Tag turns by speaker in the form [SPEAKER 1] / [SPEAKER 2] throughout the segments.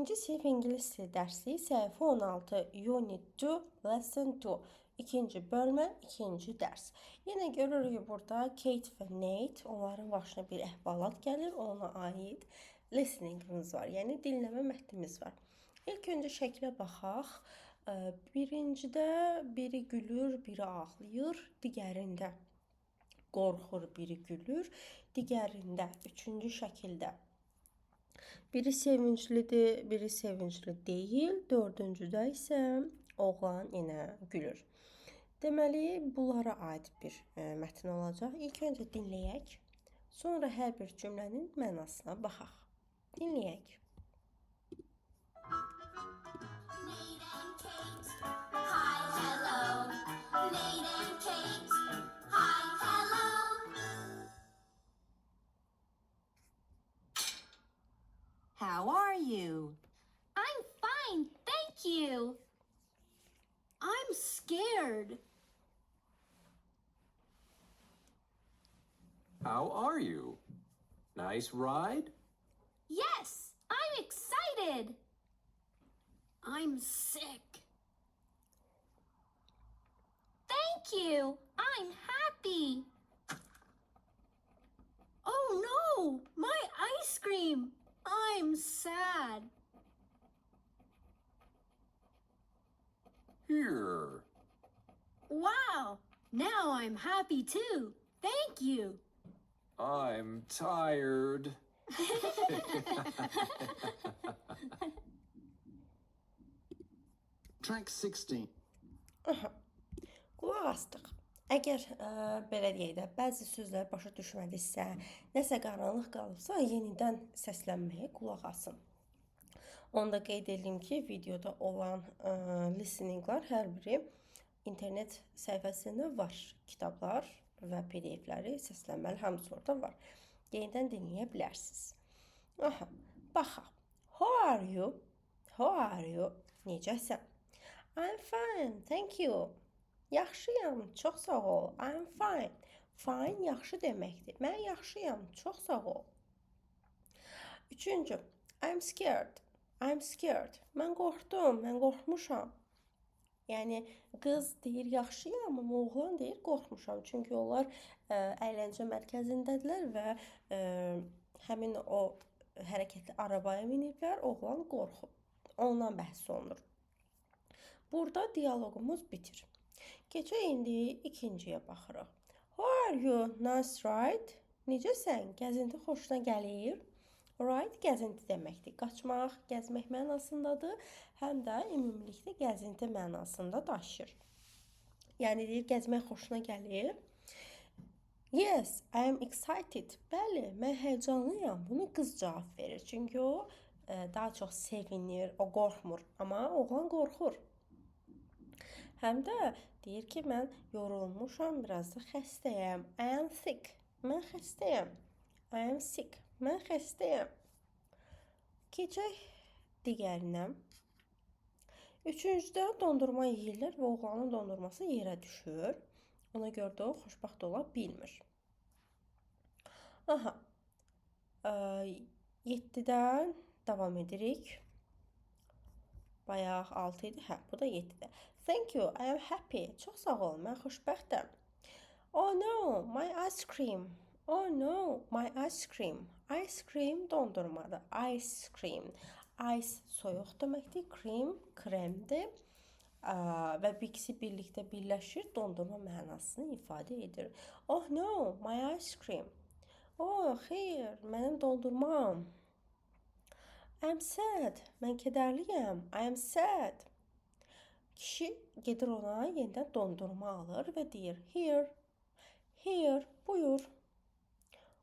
[SPEAKER 1] Birinci sinif ingilis dili dərsi səhifə 16 Unit 2 Lesson 2 İkinci bölmə, ikinci dərs. Yenə görürük burada Kate və Nate, onların başına bir əhvalat gəlir, ona aid listeningimiz var, yəni dinləmə mətnimiz var. İlk öncə şəklə baxaq. Birincidə biri gülür, biri ağlayır, digərində qorxur, biri gülür, digərində, üçüncü şəkildə biri sevinclidir, biri sevincli deyil, dördüncüdə isə oğlan yenə gülür. Deməli, bunlara aid bir mətn olacaq. İlk öncə dinləyək, sonra hər bir cümlənin mənasına baxaq. Dinləyək.
[SPEAKER 2] Nate and Kate, hi, hello. Nate and Kate, hi, hello.
[SPEAKER 3] How are you?
[SPEAKER 2] I'm fine, thank you. I'm scared.
[SPEAKER 4] How are you? Nice ride?
[SPEAKER 2] Yes, I'm excited. I'm sick. Thank you. I'm happy. Oh no, my ice cream. I'm sad.
[SPEAKER 4] Here.
[SPEAKER 2] Wow, now I'm happy too. Thank you.
[SPEAKER 4] I'm tired.
[SPEAKER 5] Track 16.
[SPEAKER 1] Qulaq astıq. Əgər belə deyək də, bəzi sözləri başa düşmədinizsə, nəsə qaranlıq qalıbsa, yenidən səslənməyə qulaq asın. Onu da qeyd edeyim ki, videoda olan listeninglər hər biri internet səhifəsində var. Kitablar və PDF-ləri, səslənməli hamısı orada var. Yenidən dinləyə bilərsiniz. Aha, baxaq. How are you? How are you? Necəsən? I'm fine, thank you. Yaxşıyam, çox sağ ol. I'm fine. Fine yaxşı deməkdir. Mən yaxşıyam, çox sağ ol. Üçüncü, I'm scared. I'm scared. Mən qorxdum, mən qorxmuşam. Yəni qız deyir yaxşıyam, amma oğlan deyir qorxmuşam. Çünki onlar əyləncə mərkəzindədirlər və həmin o hərəkətli arabaya miniblər, oğlan qorxub. Ondan bəhs olunur. Burada dialoqumuz bitir. Keçək indi ikinciyə baxırıq. How are you? Nice ride. Necəsən? Gəzinti xoşuna gəlir? Ride gəzinti deməkdir. Qaçmaq, gəzmək mənasındadır. Həm də ümumilikdə gəzinti mənasında daşıyır. Yəni deyir, gəzmək xoşuna gəlir. Yes, I am excited. Bəli, mən həyəcanlıyam. Bunu qız cavab verir. Çünki o daha çox sevinir, o qorxmur. Amma oğlan qorxur. Həm də deyir ki, mən yorulmuşam, biraz da xəstəyəm. I am sick. Mən xəstəyəm. I am sick. Mən xəstəyəm. Keçək digərinə. Üçüncüdə dondurma yeyirlər və oğlanın dondurması yerə düşür. Ona görə də o xoşbəxt ola bilmir. Aha. 7-dən davam edirik. Bayaq 6 idi. Hə, bu da 7-də. Thank you, I am happy. Çox sağ ol, mən xoşbəxtəm. Oh no, my ice cream. Oh no, my ice cream. Ice cream dondurmadır. Ice cream. Ice soyuq deməkdir. Cream kremdir. Və bu ikisi birlikdə birləşir, dondurma mənasını ifadə edir. Oh no, my ice cream. Oh, xeyr, mənim dondurmam. I'm sad. Mən kədərliyəm. I am sad. Kişi gedir ona yenidən dondurma alır və deyir, here, here, buyur.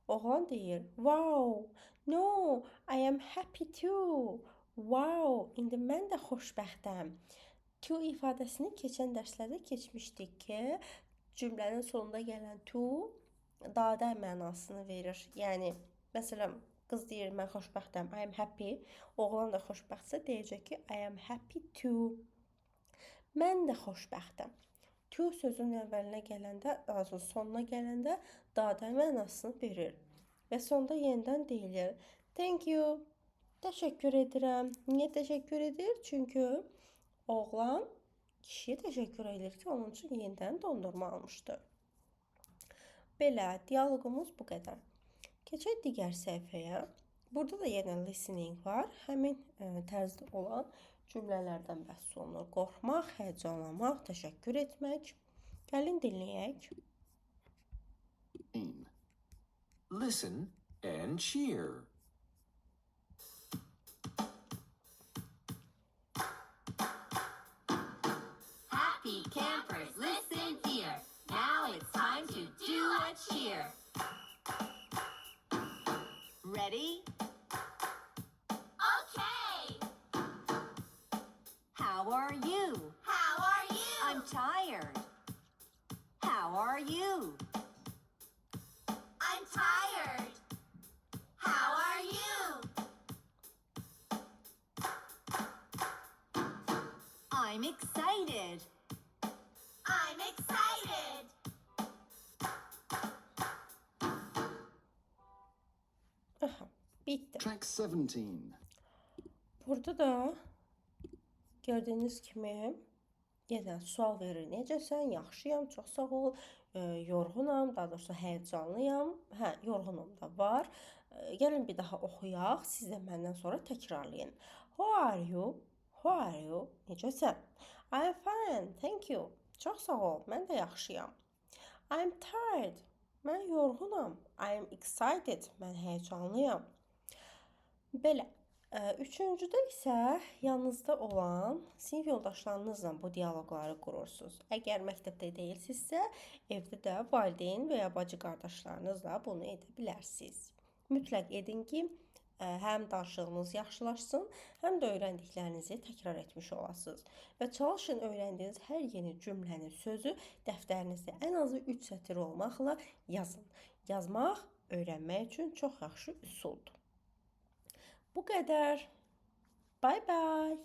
[SPEAKER 1] Oğlan deyir, wow, no, I am happy too. Wow, indi mən də xoşbəxtəm. To ifadəsini keçən dərslərdə keçmişdik ki, cümlənin sonunda gələn to dadə mənasını verir. Yəni, məsələn, qız deyir, mən xoşbəxtəm, I am happy. Oğlan da xoşbəxtsə deyəcək ki, I am happy too. Mən də xoşbəxtəm. To sözün əvvəlinə gələndə, sonuna gələndə dadə mənasını verir. Və sonda yenidən deyilir. Thank you. Təşəkkür edirəm. Niyə təşəkkür edir? Çünki oğlan kişiyə təşəkkür edir ki, onun üçün yenidən dondurma almışdı. Belə, dialoqumuz bu qədər. Keçək digər səhifəyə. Burada da yenə listening var. Həmin tərzdə olan cümlələrdən bəhs olunur. Qorxmaq, həyəcanlanmaq, təşəkkür etmək. Gəlin dinləyək.
[SPEAKER 4] Listen and cheer.
[SPEAKER 3] Happy campers, listen here. Now it's time to do a cheer. Ready?
[SPEAKER 2] Okay.
[SPEAKER 3] How are you?
[SPEAKER 2] How are you?
[SPEAKER 3] I'm tired. How are you?
[SPEAKER 2] I'm tired. How are you?
[SPEAKER 3] I'm excited.
[SPEAKER 2] I'm excited.
[SPEAKER 1] Aha, bitti.
[SPEAKER 5] Track 17.
[SPEAKER 1] Burada da gördüyünüz kimi yenə sual verir. Necəsən? Yaxşıyam, çox sağ ol. Yorğunam, daha doğrusu həyəcanlıyam. Hə, yorğunum da var. Gəlin bir daha oxuyaq. Siz də məndən sonra təkrarlayın. How are you? How are you? Necəsən? I'm fine, thank you. Çox sağ ol, mən də yaxşıyam. I'm tired. Mən yorğunam. I'm excited. Mən həyəcanlıyam. Belə. Üçüncüdə isə yanınızda olan sinif yoldaşlarınızla bu dialoqları qurursunuz. Əgər məktəbdə deyilsinizsə, evdə də valideyn və ya bacı qardaşlarınızla bunu edə bilərsiniz. Mütləq edin ki, həm danışığınız yaxşılaşsın, həm də öyrəndiklərinizi təkrar etmiş olasınız. Və çalışın öyrəndiyiniz hər yeni cümlənin sözü dəftərinizdə ən azı 3 sətir olmaqla yazın. Yazmaq öyrənmək üçün çox yaxşı üsuldur. Bu qədər. Bye bye.